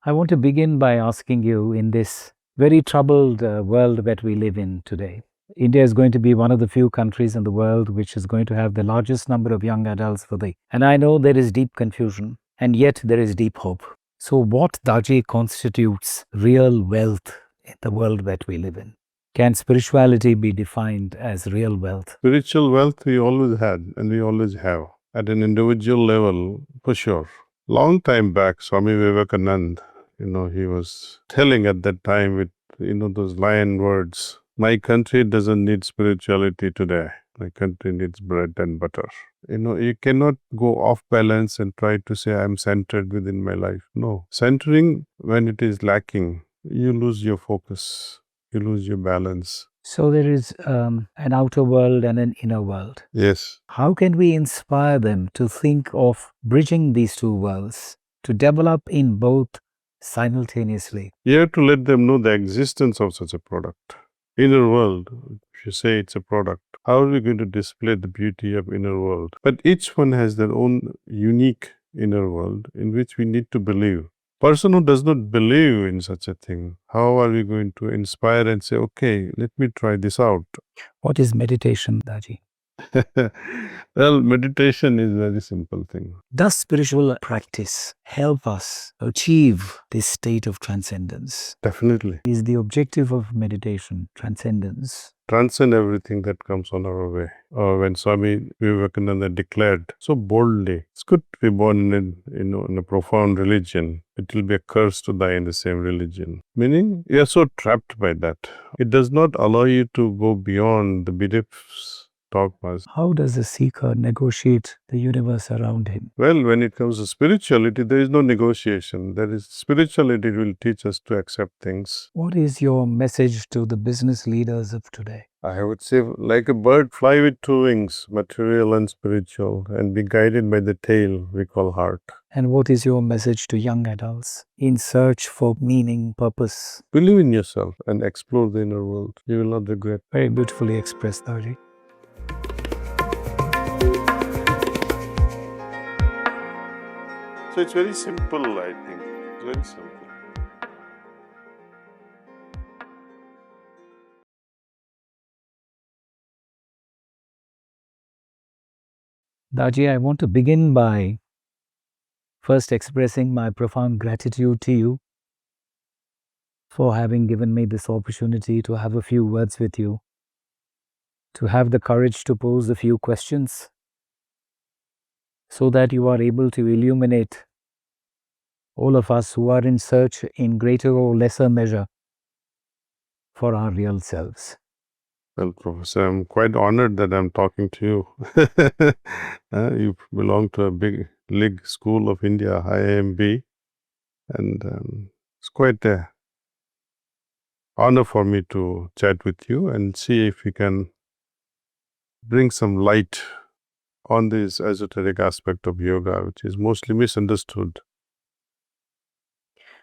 I want to begin by asking you, in this very troubled world that we live in today, India is going to be one of the few countries in the world which is going to have the largest number of young adults for the. And I know there is deep confusion, and yet there is deep hope. So what, Daaji, constitutes real wealth in the world that we live in? Can spirituality be defined as real wealth? Spiritual wealth we always had and we always have at an individual level, for sure. Long time back, Swami Vivekananda, he was telling at that time with, those lion words, my country doesn't need spirituality today. My country needs bread and butter. You cannot go off balance and try to say I'm centered within my life. No. Centering, when it is lacking, you lose your focus. You lose your balance. So there is an outer world and an inner world. Yes. How can we inspire them to think of bridging these two worlds, to develop in both simultaneously? You have to let them know the existence of such a product. Inner world, if you say it's a product, how are we going to display the beauty of inner world? But each one has their own unique inner world in which we need to believe. Person who does not believe in such a thing, how are we going to inspire and say, okay, let me try this out? What is meditation, Daaji? Well, meditation is a very simple thing. Does spiritual practice help us achieve this state of transcendence? Definitely. Is the objective of meditation transcendence? Transcend everything that comes on our way. When Swami Vivekananda declared so boldly, it's good to be born in a profound religion. It will be a curse to die in the same religion. Meaning, you are so trapped by that. It does not allow you to go beyond the beliefs. Dogmas. How does a seeker negotiate the universe around him? Well, when it comes to spirituality, there is no negotiation. There is spirituality will teach us to accept things. What is your message to the business leaders of today? I would say, like a bird, fly with two wings, material and spiritual, and be guided by the tail we call heart. And what is your message to young adults in search for meaning, purpose? Believe in yourself and explore the inner world. You will not regret. Very beautifully expressed, Daaji. So it's very simple, I think. It's very simple. Daaji, I want to begin by first expressing my profound gratitude to you for having given me this opportunity to have a few words with you, to have the courage to pose a few questions so that you are able to illuminate all of us who are in search in greater or lesser measure for our real selves. Well, Professor, I'm quite honored that I'm talking to you. You belong to a big league school of India, IIMB, and it's quite an honor for me to chat with you and see if we can bring some light on this esoteric aspect of yoga, which is mostly misunderstood.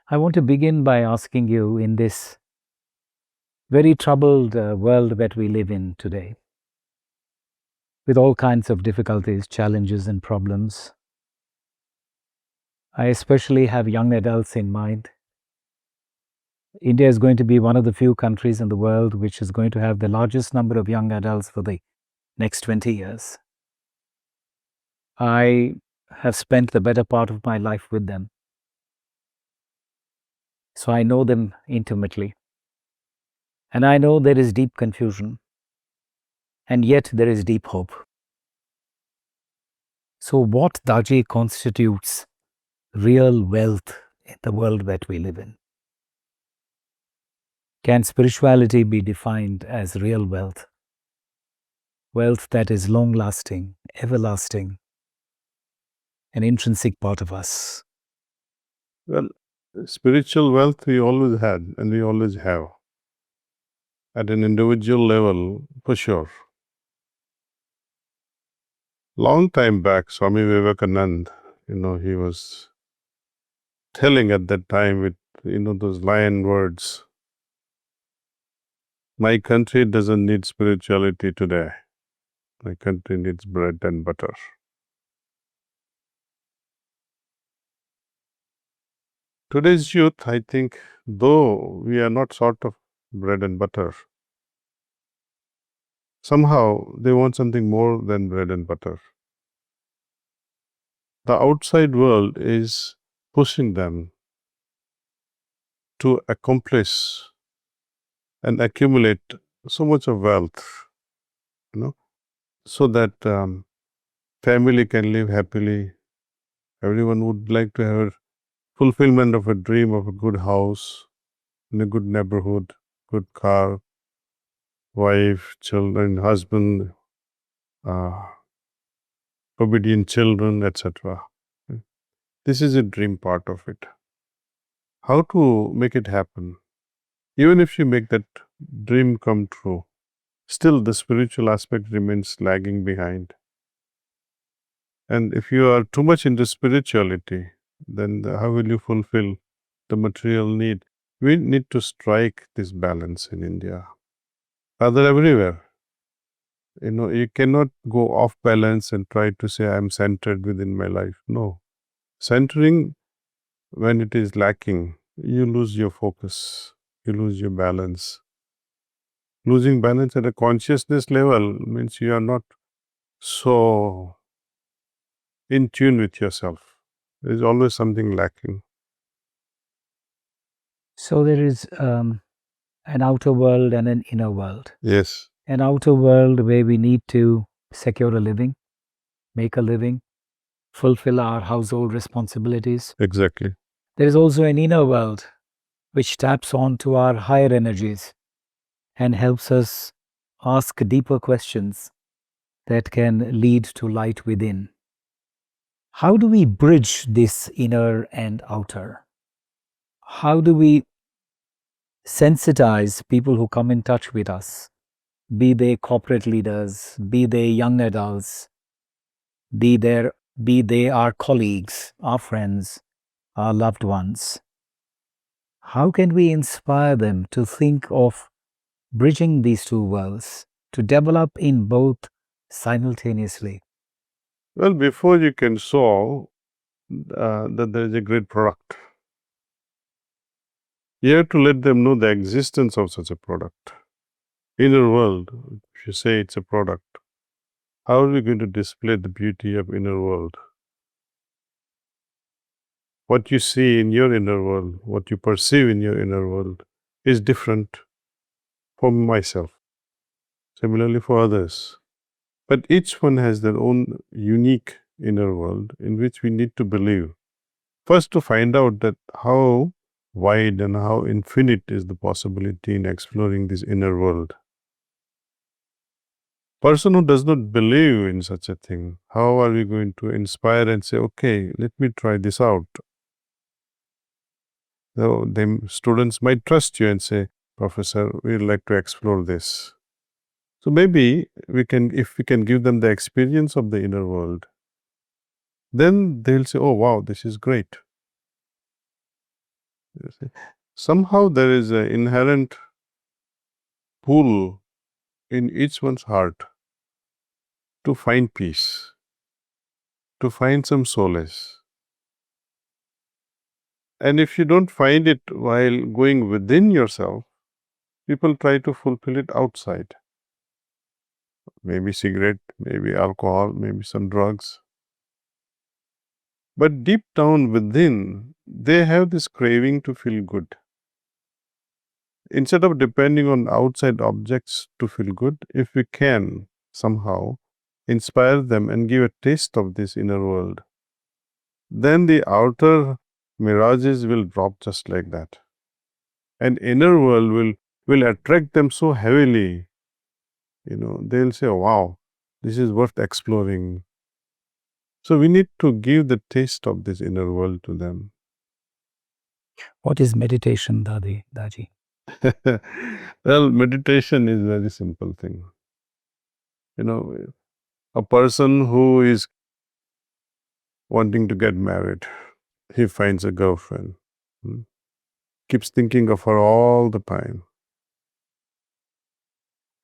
I want to begin by asking you, in this very troubled world that we live in today, with all kinds of difficulties, challenges and problems, I especially have young adults in mind. India is going to be one of the few countries in the world which is going to have the largest number of young adults for the next 20 years. I have spent the better part of my life with them, so I know them intimately. And I know there is deep confusion, and yet there is deep hope. So what, Daaji, constitutes real wealth in the world that we live in? Can spirituality be defined as real wealth? Wealth that is long-lasting, everlasting, an intrinsic part of us. Well, spiritual wealth we always had and we always have. At an individual level, for sure. Long time back, Swami Vivekananda, he was telling at that time with, those lion words, my country doesn't need spirituality today. My country needs bread and butter. Today's youth, I think, though we are not sort of bread and butter, somehow they want something more than bread and butter. The outside world is pushing them to accomplish and accumulate so much of wealth, you know, so that family can live happily. Everyone would like to have fulfillment of a dream of a good house in a good neighborhood, good car, wife, children, husband, uh, obedient children, etc. This is a dream part of it. How to make it happen? Even if you make that dream come true, still the spiritual aspect remains lagging behind. And if you are too much into spirituality, then how will you fulfill the material need? We need to strike this balance in India, rather everywhere. You cannot go off balance and try to say, I'm centered within my life. No. Centering, when it is lacking, you lose your focus, you lose your balance. Losing balance at a consciousness level means you are not so in tune with yourself. There is always something lacking. So there is an outer world and an inner world. Yes. An outer world where we need to secure a living, make a living, fulfill our household responsibilities. Exactly. There is also an inner world which taps on to our higher energies and helps us ask deeper questions that can lead to light within. How do we bridge this inner and outer? How do we sensitize people who come in touch with us, be they corporate leaders, be they young adults, be they our colleagues, our friends, our loved ones? How can we inspire them to think of bridging these two worlds, to develop in both simultaneously? Well, before you can show that there is a great product, you have to let them know the existence of such a product. Inner world, if you say it's a product, how are we going to display the beauty of inner world? What you see in your inner world, what you perceive in your inner world is different from myself, similarly for others. But each one has their own unique inner world in which we need to believe. First, to find out that how wide and how infinite is the possibility in exploring this inner world. Person who does not believe in such a thing, how are we going to inspire and say, okay, let me try this out? So then students might trust you and say, Professor, we'd like to explore this. So maybe if we can give them the experience of the inner world, then they'll say, oh wow, this is great. Somehow there is an inherent pull in each one's heart to find peace, to find some solace. And if you don't find it while going within yourself, people try to fulfill it outside. Maybe cigarette, maybe alcohol, maybe some drugs. But deep down within, they have this craving to feel good. Instead of depending on outside objects to feel good, if we can somehow inspire them and give a taste of this inner world, then the outer mirages will drop just like that. And inner world will attract them so heavily, they'll say, wow, this is worth exploring. So we need to give the taste of this inner world to them. What is meditation, Daji? Well, meditation is a very simple thing. A person who is wanting to get married, he finds a girlfriend, keeps thinking of her all the time.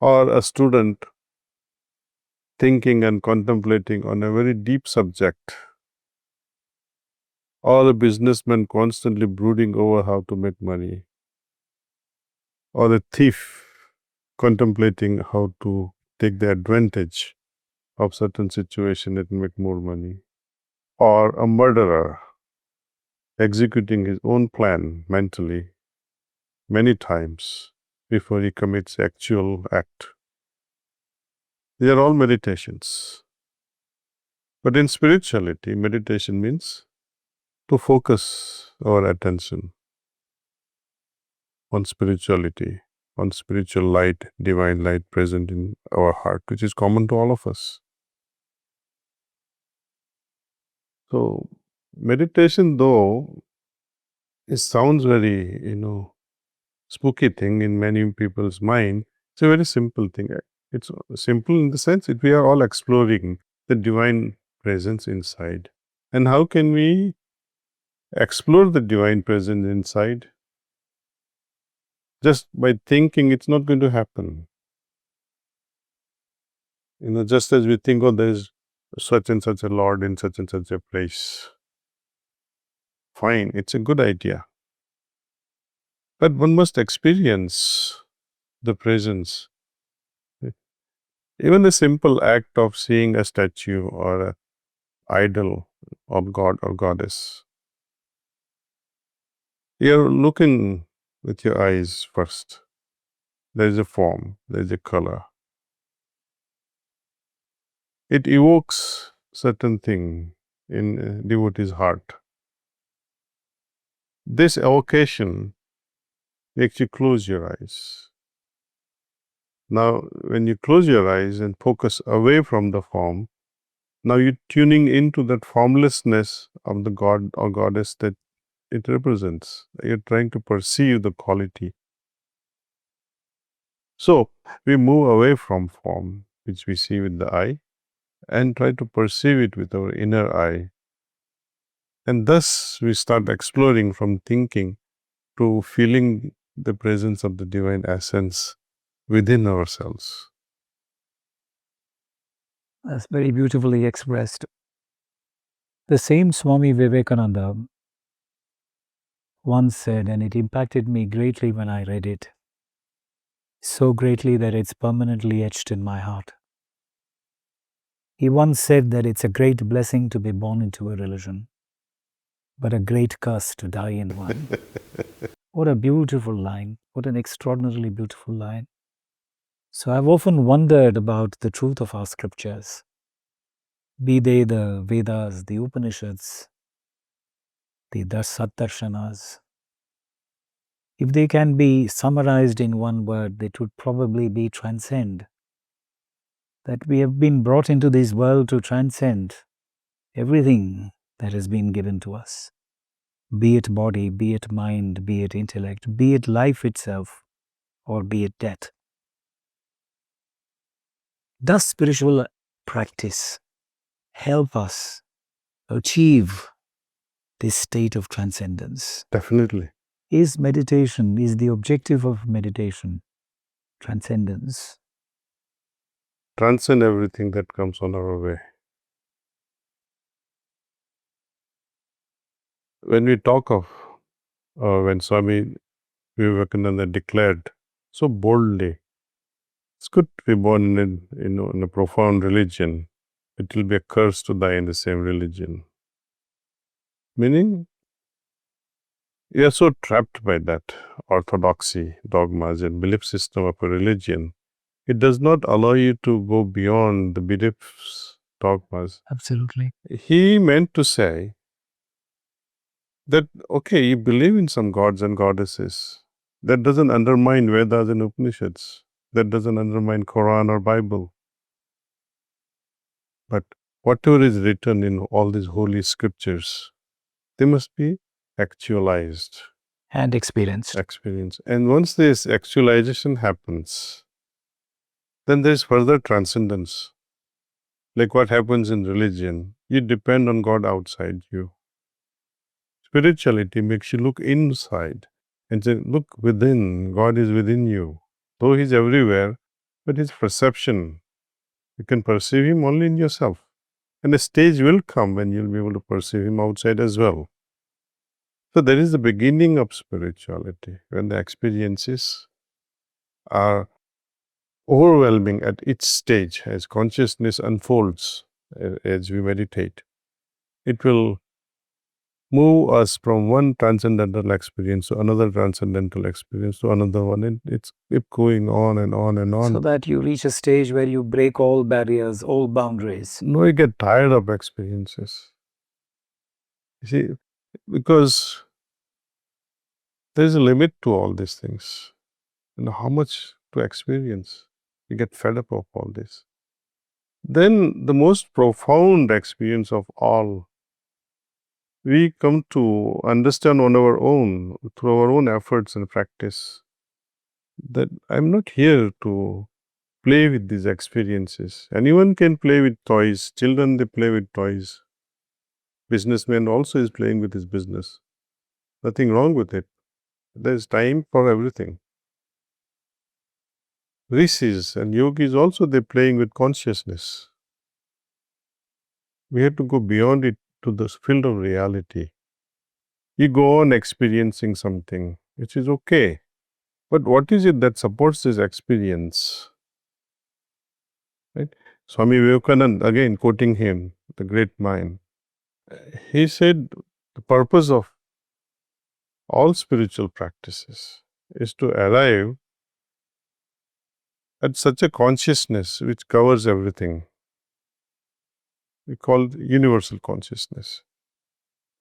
Or a student thinking and contemplating on a very deep subject. or a businessman constantly brooding over how to make money, or a thief contemplating how to take the advantage of certain situation and make more money, or a murderer executing his own plan mentally many times before he commits actual act. They are all meditations. But in spirituality, meditation means to focus our attention on spirituality, on spiritual light, divine light present in our heart, which is common to all of us. So, meditation, though, it sounds very, spooky thing in many people's mind. It's a very simple thing. It's simple in the sense that we are all exploring the divine presence inside. And how can we explore the divine presence inside? Just by thinking, it's not going to happen. Just as we think, oh, there is such and such a Lord in such and such a place. Fine, it's a good idea. But one must experience the presence. Even the simple act of seeing a statue or an idol of God or goddess. You're looking with your eyes first. There is a form, there is a color. It evokes certain thing in a devotee's heart. This evocation makes you close your eyes. Now, when you close your eyes and focus away from the form, now you're tuning into that formlessness of the God or goddess that it represents. You're trying to perceive the quality. So, we move away from form, which we see with the eye, and try to perceive it with our inner eye. And thus, we start exploring from thinking to feeling the presence of the divine essence within ourselves. That's very beautifully expressed. The same Swami Vivekananda once said, and it impacted me greatly when I read it, so greatly that it's permanently etched in my heart. He once said that it's a great blessing to be born into a religion, but a great curse to die in one. What a beautiful line. What an extraordinarily beautiful line. So I've often wondered about the truth of our scriptures, be they the Vedas, the Upanishads, the Satdarshanas. If they can be summarized in one word, it would probably be transcend. That we have been brought into this world to transcend everything that has been given to us, be it body, be it mind, be it intellect, be it life itself, or be it death. Does spiritual practice help us achieve this state of transcendence? Definitely. Is the objective of meditation transcendence? Transcend everything that comes on our way. When we talk of, when Swami Vivekananda declared so boldly, it's good to be born in a profound religion. It will be a curse to die in the same religion. Meaning, we are so trapped by that orthodoxy, dogmas, and belief system of a religion. It does not allow you to go beyond the beliefs, dogmas. Absolutely. He meant to say that, okay, you believe in some gods and goddesses. That doesn't undermine Vedas and Upanishads. That doesn't undermine Quran or Bible. But whatever is written in all these holy scriptures, they must be actualized. And experienced. And once this actualization happens, then there is further transcendence. Like what happens in religion, you depend on God outside you. Spirituality makes you look inside and say, look within, God is within you. Though He's everywhere, but His perception, you can perceive Him only in yourself. And a stage will come when you'll be able to perceive Him outside as well. So there is the beginning of spirituality when the experiences are overwhelming at each stage as consciousness unfolds as we meditate. It will move us from one transcendental experience to another transcendental experience to another one. And it's keep going on and on and on. So that you reach a stage where you break all barriers, all boundaries. No, you get tired of experiences. You see, because there's a limit to all these things. And how much to experience? You get fed up of all this. Then the most profound experience of all, we come to understand on our own, through our own efforts and practice, that I'm not here to play with these experiences. Anyone can play with toys. Children, they play with toys. Businessman also is playing with his business. Nothing wrong with it. There's time for everything. Rishis and yogis also, they're playing with consciousness. We have to go beyond it to the field of reality. You go on experiencing something, which is okay. But what is it that supports this experience? Right? Swami Vivekananda, again quoting him, the great mind, he said the purpose of all spiritual practices is to arrive at such a consciousness which covers everything. We call it universal consciousness.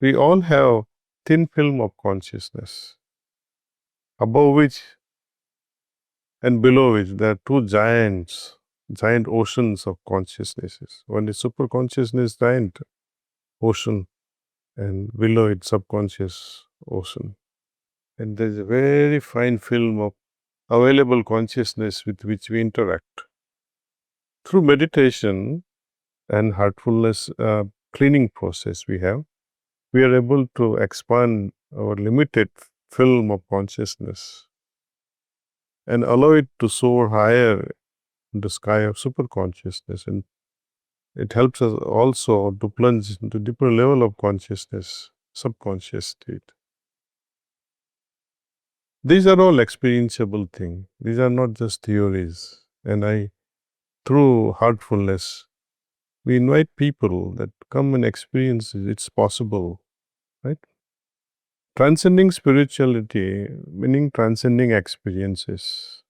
We all have thin film of consciousness, above which and below which there are two giant oceans of consciousnesses. One is super consciousness, giant ocean, and below it subconscious ocean. And there is a very fine film of available consciousness with which we interact. Through meditation and heartfulness cleaning process we are able to expand our limited film of consciousness and allow it to soar higher in the sky of superconsciousness. And it helps us also to plunge into deeper level of consciousness, subconscious state. These are all experienceable things. These are not just theories. And through heartfulness, we invite people that come and experience it. It's possible, right? Transcending spirituality, meaning transcending experiences.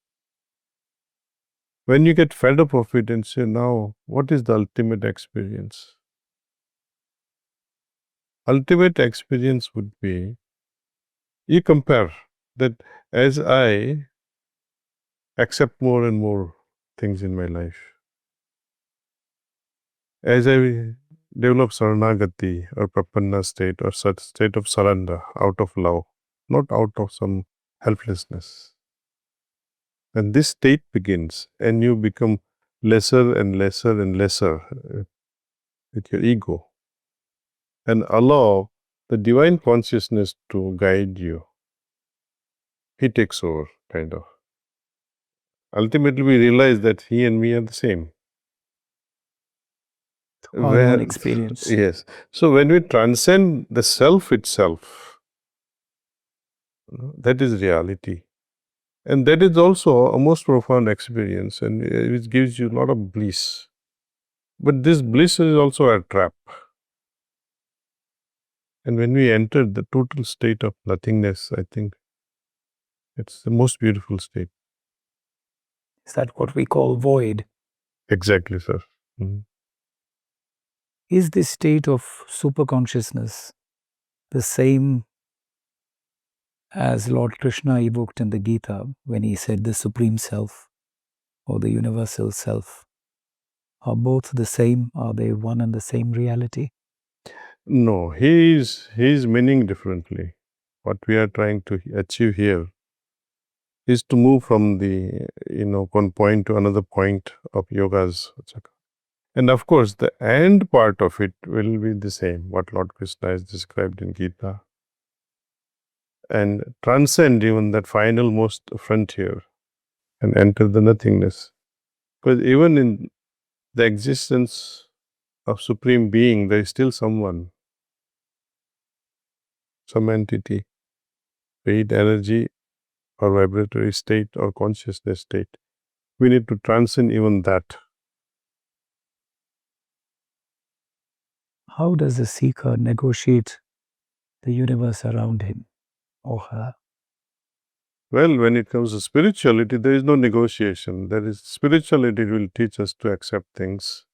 When you get fed up of it and say, now, what is the ultimate experience? Ultimate experience would be, you compare that as I accept more and more things in my life, as I develop saranagati or prapanna state or such state of surrender out of love, not out of some helplessness. And this state begins and you become lesser and lesser and lesser with your ego and allow the divine consciousness to guide you. He takes over, kind of. Ultimately, we realize that he and me are the same. Our own experience. Yes. So when we transcend the self itself, that is reality. And that is also a most profound experience and which gives you a lot of bliss. But this bliss is also a trap. And when we enter the total state of nothingness, I think it's the most beautiful state. Is that what we call void? Exactly, sir. Mm-hmm. Is this state of superconsciousness the same as Lord Krishna evoked in the Gita when he said the Supreme Self or the Universal Self? Are both the same? Are they one and the same reality? No, he is meaning differently. What we are trying to achieve here is to move from the, one point to another point of yoga's. And of course, the end part of it will be the same, what Lord Krishna has described in Gita. And transcend even that final most frontier and enter the nothingness. Because even in the existence of Supreme Being, there is still someone. some entity, be it energy or vibratory state or consciousness state. We need to transcend even that. How does the seeker negotiate the universe around him or her? Well, when it comes to spirituality, there is no negotiation. There is spirituality will teach us to accept things.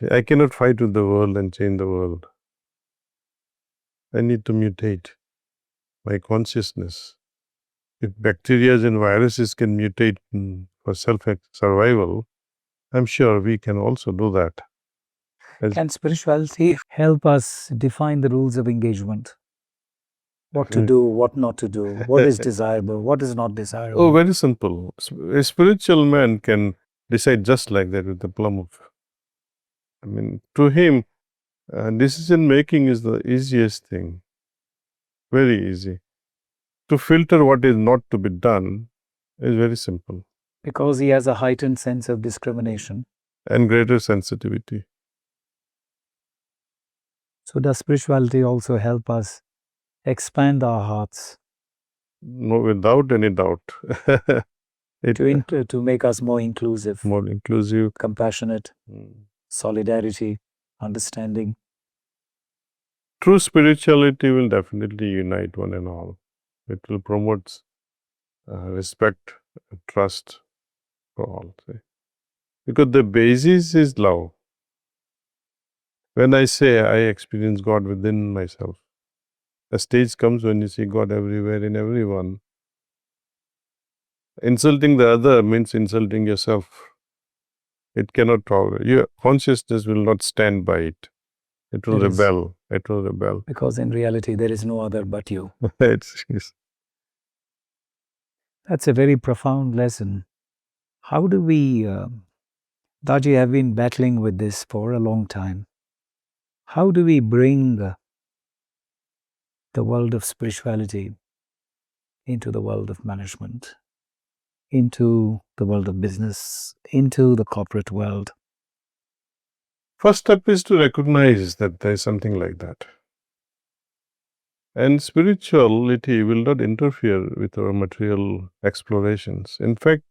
I cannot fight with the world and change the world. I need to mutate my consciousness. If bacteria and viruses can mutate for self-survival, I'm sure we can also do that. Can spirituality help us define the rules of engagement? What to do, what not to do, what is desirable, what is not desirable? Oh, very simple. A spiritual man can decide just like that with the plum of. I mean, to him, decision making is the easiest thing. Very easy. To filter what is not to be done is very simple. Because he has a heightened sense of discrimination. And greater sensitivity. So does spirituality also help us expand our hearts? No, without any doubt. To make us more inclusive, compassionate, solidarity, understanding. True spirituality will definitely unite one and all. It will promote respect, trust for all. Because the basis is love. When I say I experience God within myself, a stage comes when you see God everywhere in everyone. Insulting the other means insulting yourself. It cannot tolerate. Your consciousness will not stand by it. It will rebel. It will rebel. Because in reality, there is no other but you. That's a very profound lesson. How do we, Daaji, have been battling with this for a long time. How do we bring the world of spirituality into the world of management, into the world of business, into the corporate world? First step is to recognize that there is something like that. And spirituality will not interfere with our material explorations. In fact,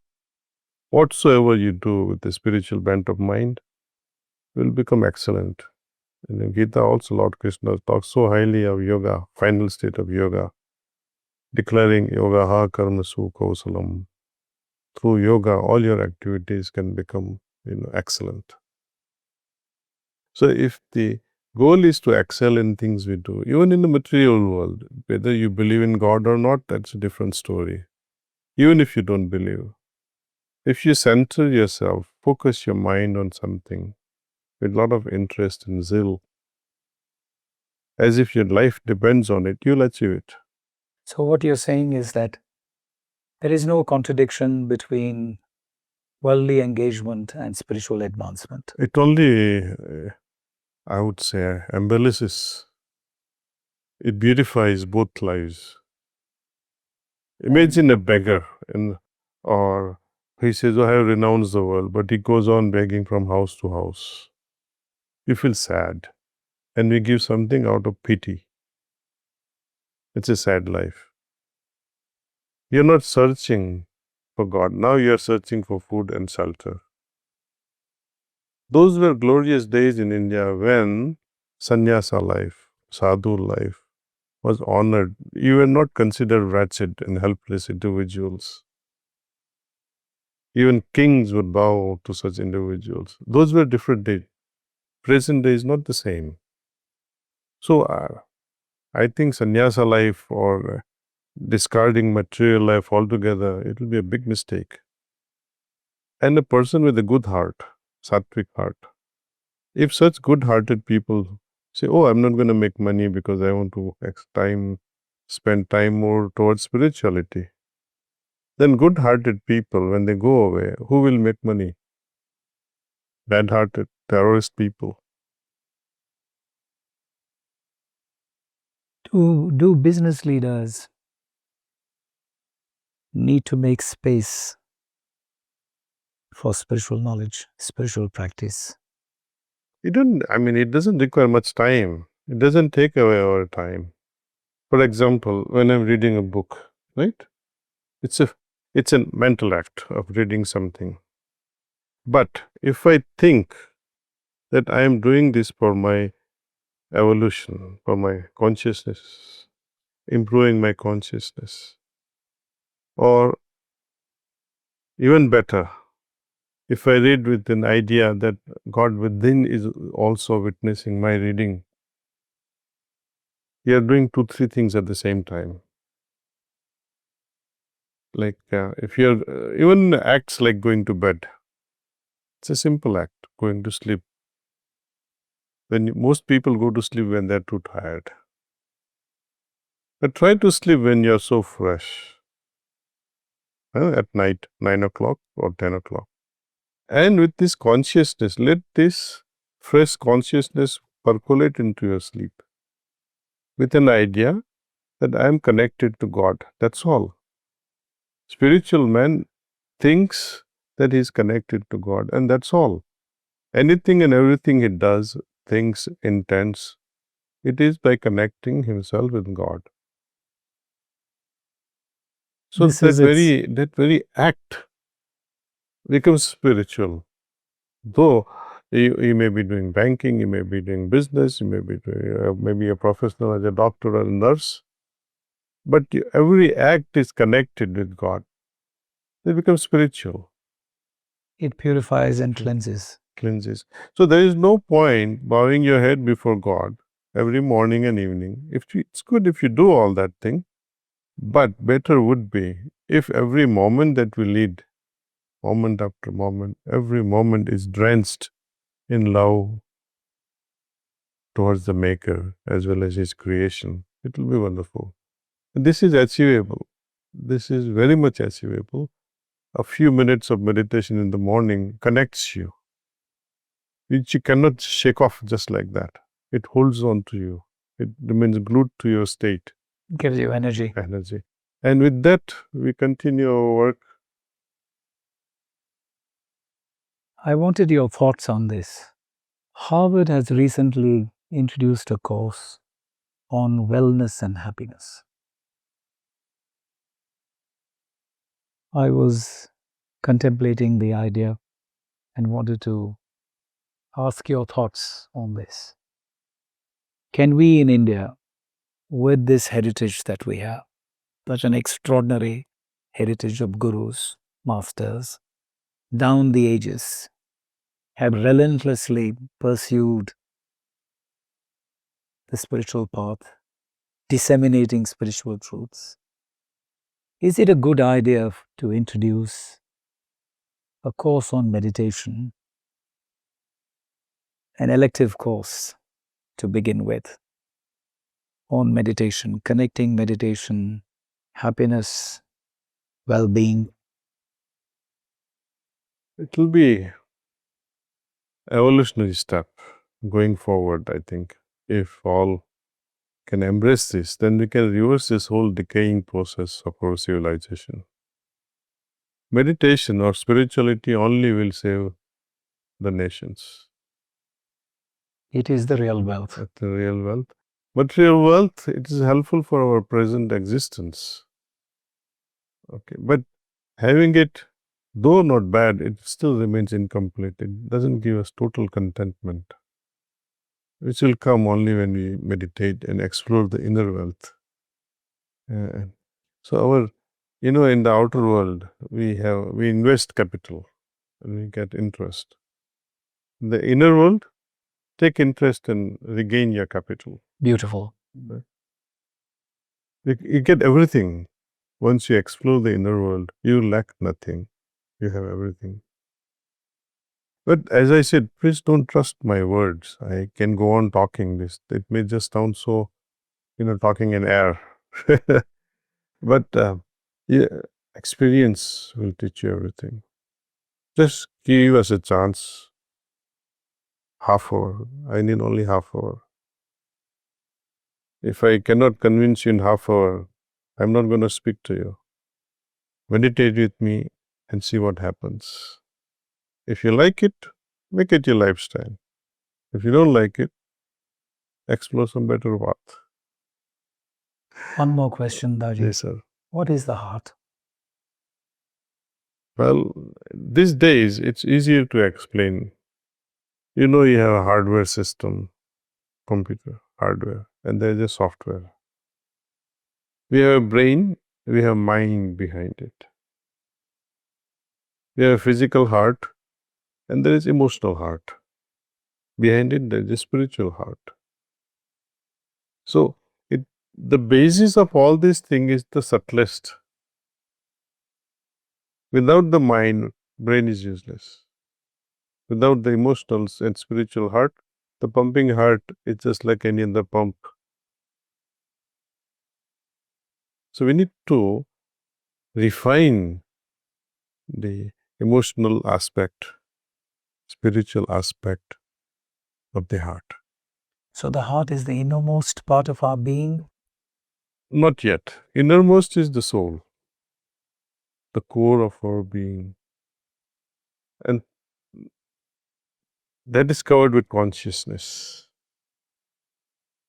whatsoever you do with the spiritual bent of mind will become excellent. In Gita also, Lord Krishna talks so highly of yoga, final state of yoga, declaring yoga ha karma su kausalam. Through yoga, all your activities can become excellent. So if the goal is to excel in things we do, even in the material world, whether you believe in God or not, that's a different story. Even if you don't believe. If you center yourself, focus your mind on something with a lot of interest and zeal, as if your life depends on it, you'll achieve it. So what you're saying is that there is no contradiction between worldly engagement and spiritual advancement. It only, I would say, embellishes. It beautifies both lives. Imagine a beggar, or he says, I have renounced the world, but he goes on begging from house to house. You feel sad, and we give something out of pity. It's a sad life. You're not searching for God. Now you're searching for food and shelter. Those were glorious days in India when sannyasa life, sadhu life was honored. You were not considered wretched and helpless individuals. Even kings would bow to such individuals. Those were different days. Present day is not the same. So I think sannyasa life or discarding material life altogether, it will be a big mistake. And a person with a good heart, sattvic heart, if such good-hearted people say, oh, I'm not going to make money because I want to spend time more towards spirituality, then good-hearted people, when they go away, who will make money? Bad-hearted, terrorist people. Do business leaders need to make space for spiritual knowledge, spiritual practice? It doesn't require much time. It doesn't take away our time. For example, when I'm reading a book, right? It's a mental act of reading something. But if I think that I am doing this for my evolution, for my consciousness, improving my consciousness, or even better, if I read with an idea that God within is also witnessing my reading, you are doing 2, 3 things at the same time. Like if you're even acts like going to bed, it's a simple act, going to sleep. Most people go to sleep when they're too tired. But try to sleep when you're so fresh, at night, 9 o'clock or 10 o'clock. And with this consciousness, let this fresh consciousness percolate into your sleep with an idea that I am connected to God. That's all. Spiritual man thinks that he is connected to God, and that's all. Anything and everything he does, thinks, intends, it is by connecting himself with God. So This is its that very act becomes spiritual. Though you may be doing banking, you may be doing business, you may be doing, maybe a professional as a doctor or a nurse, but every act is connected with God. They become spiritual. it purifies and cleanses. Cleanses. So there is no point bowing your head before God every morning and evening. It's good if you do all that thing, but better would be if every moment that we lead, moment after moment, every moment is drenched in love towards the Maker as well as His creation. It will be wonderful. And this is achievable. This is very much achievable. A few minutes of meditation in the morning connects you, which you cannot shake off just like that. It holds on to you. It remains glued to your state. Gives you energy. Energy. And with that, we continue our work. I wanted your thoughts on this. Harvard has recently introduced a course on wellness and happiness. I was contemplating the idea and wanted to ask your thoughts on this. Can we in India, with this heritage that we have, such an extraordinary heritage of gurus, masters, down the ages, have relentlessly pursued the spiritual path, disseminating spiritual truths? Is it a good idea to introduce a course on meditation, an elective course to begin with, on meditation, connecting meditation, happiness, well-being? It will be evolutionary step going forward, I think. If all can embrace this, then we can reverse this whole decaying process of our civilization. Meditation or spirituality only will save the nations. It is the real wealth. That's the real wealth. Material wealth, it is helpful for our present existence. Okay, but having it, though not bad, it still remains incomplete. It doesn't give us total contentment, which will come only when we meditate and explore the inner wealth. So our, in the outer world, we invest capital and we get interest. In the inner world, take interest and regain your capital. Beautiful. You get everything. Once you explore the inner world, you lack nothing. You have everything. But as I said, please don't trust my words. I can go on talking this. It may just sound so, talking in air. But yeah, experience will teach you everything. Just give us a chance. Half hour. I need only half hour. If I cannot convince you in half hour, I'm not going to speak to you. Meditate with me and see what happens. If you like it, make it your lifestyle. If you don't like it, explore some better path. One more question, Daaji. Yes, sir. What is the heart? Well, these days it's easier to explain. You know, you have a hardware system, computer hardware, and there's a software. We have a brain, we have mind behind it. We have a physical heart, and there is emotional heart. Behind it, there is a spiritual heart. So, the basis of all these things is the subtlest. Without the mind, brain is useless. Without the emotional and spiritual heart, the pumping heart is just like any other pump. So we need to refine the emotional aspect, spiritual aspect of the heart. So the heart is the innermost part of our being? Not yet. Innermost is the soul, the core of our being. And that is covered with consciousness.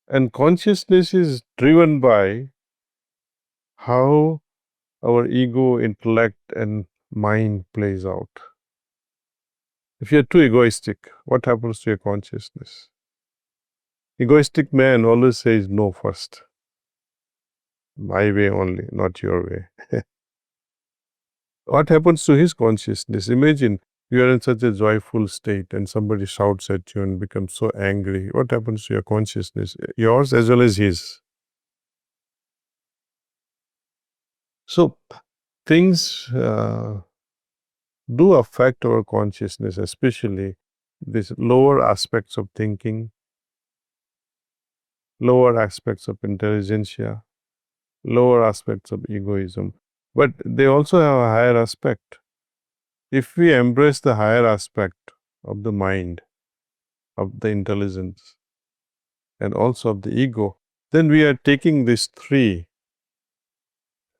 And consciousness is driven by how our ego, intellect, and mind plays out. If you're too egoistic, what happens to your consciousness? Egoistic man always says no first. My way only, not your way. What happens to his consciousness? Imagine you are in such a joyful state and somebody shouts at you and becomes so angry. What happens to your consciousness? Yours as well as his. So, things do affect our consciousness, especially these lower aspects of thinking, lower aspects of intelligentsia, lower aspects of egoism. But they also have a higher aspect. If we embrace the higher aspect of the mind, of the intelligence, and also of the ego, then we are taking these three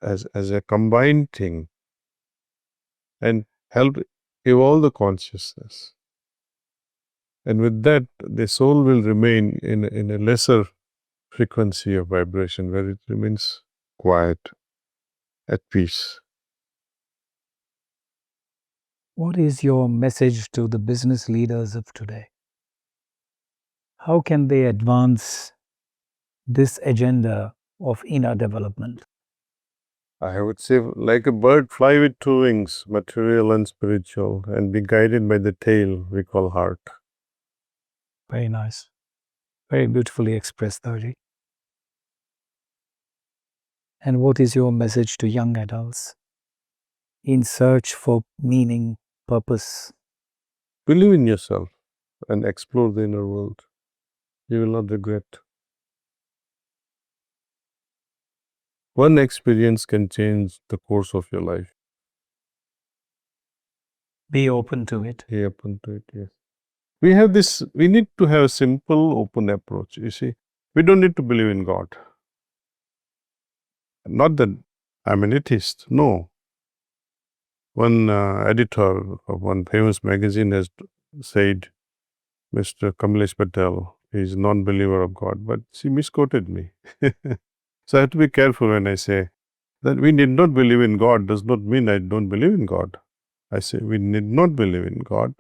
as a combined thing and help evolve the consciousness. And with that, the soul will remain in a lesser frequency of vibration where it remains quiet, at peace. What is your message to the business leaders of today? How can they advance this agenda of inner development? I would say, like a bird, fly with two wings, material and spiritual, and be guided by the tail we call heart. Very nice. Very beautifully expressed, Daaji. And what is your message to young adults in search for meaning, purpose? Believe in yourself and explore the inner world. You will not regret. One experience can change the course of your life. Be open to it. Be open to it, yes. We need to have a simple, open approach. You see, we don't need to believe in God. Not that I'm an atheist, no. One editor of one famous magazine has said, Mr. Kamlesh Patel is a non-believer of God, but she misquoted me. So I have to be careful when I say that we need not believe in God does not mean I don't believe in God. I say we need not believe in God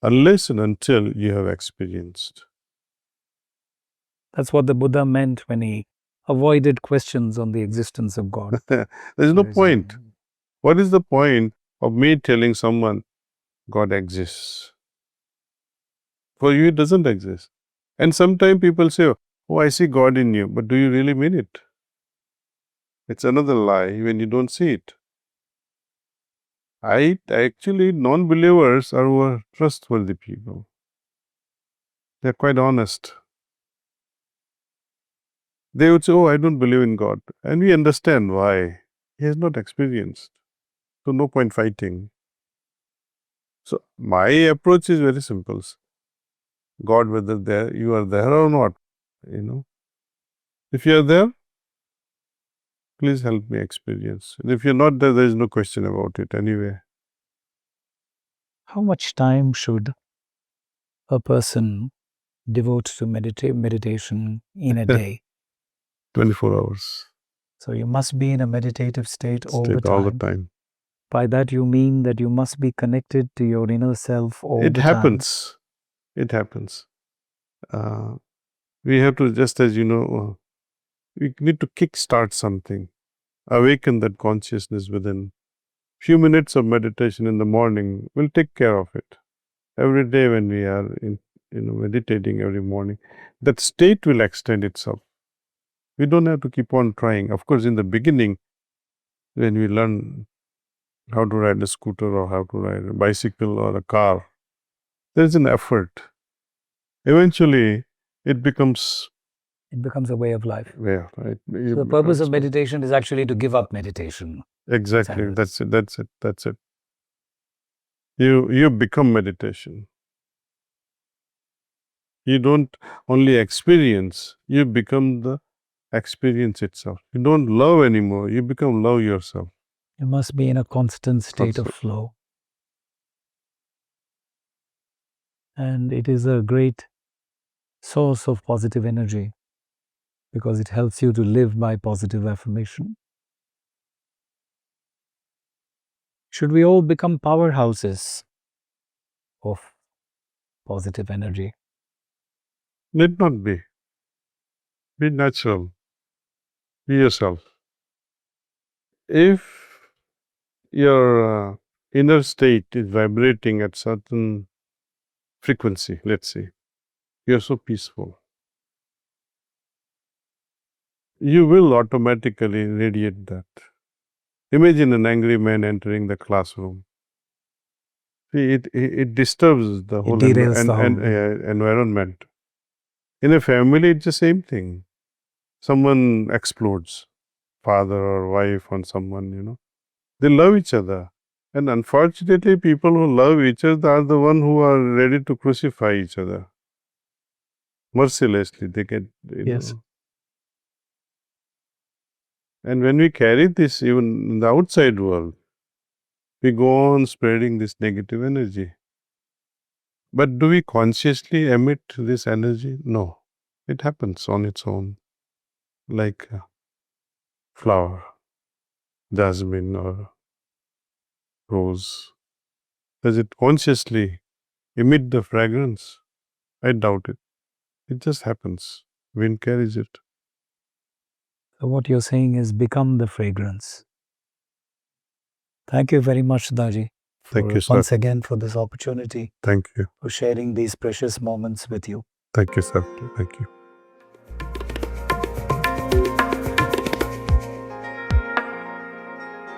unless and until you have experienced. That's what the Buddha meant when he avoided questions on the existence of God. There is no point. What is the point of me telling someone God exists? For you, it doesn't exist. And sometimes people say, oh, I see God in you, but do you really mean it? It's another lie when you don't see it. Actually, non-believers are trustworthy people. They're quite honest. They would say, oh, I don't believe in God. And we understand why. He has not experienced. So no point fighting. So my approach is very simple. God, whether you are there or not, If you are there, please help me experience. And if you're not there, there is no question about it anyway. How much time should a person devote to meditation in a day? 24 hours. So you must be in a meditative state all the time. All the time. By that you mean that you must be connected to your inner self all the time. It happens. We have to, just as we need to kickstart something, awaken that consciousness within. Few minutes of meditation in the morning will take care of it. Every day when we are meditating every morning, that state will extend itself. We don't have to keep on trying. Of course, in the beginning, when we learn how to ride a scooter or how to ride a bicycle or a car, there is an effort. Eventually, it becomes a way of life. Yeah, right. So the purpose of meditation is actually to give up meditation. Exactly. That's it. You become meditation. You don't only experience, you become the experience itself. You don't love anymore, you become love yourself. You must be in a constant state of flow. And it is a great source of positive energy because it helps you to live by positive affirmation. Should we all become powerhouses of positive energy? Need not be. Be natural. Be yourself. If your inner state is vibrating at certain frequency, let's say, you're so peaceful, you will automatically radiate that. Imagine an angry man entering the classroom. See, it disturbs the whole environment. In a family, it's the same thing. Someone explodes, father or wife on someone, They love each other. And unfortunately, people who love each other are the ones who are ready to crucify each other. Mercilessly, they get, Yes. And when we carry this even in the outside world, we go on spreading this negative energy. But do we consciously emit this energy? No. It happens on its own, like a flower, jasmine or rose. Does it consciously emit the fragrance? I doubt it. It just happens. Wind carries it. So what you're saying is become the fragrance. Thank you very much, Daaji, Thank you, sir. once again for this opportunity. Thank you. For sharing these precious moments with you. Thank you, sir. Thank you.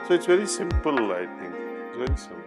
So it's very simple, I think. It's very simple.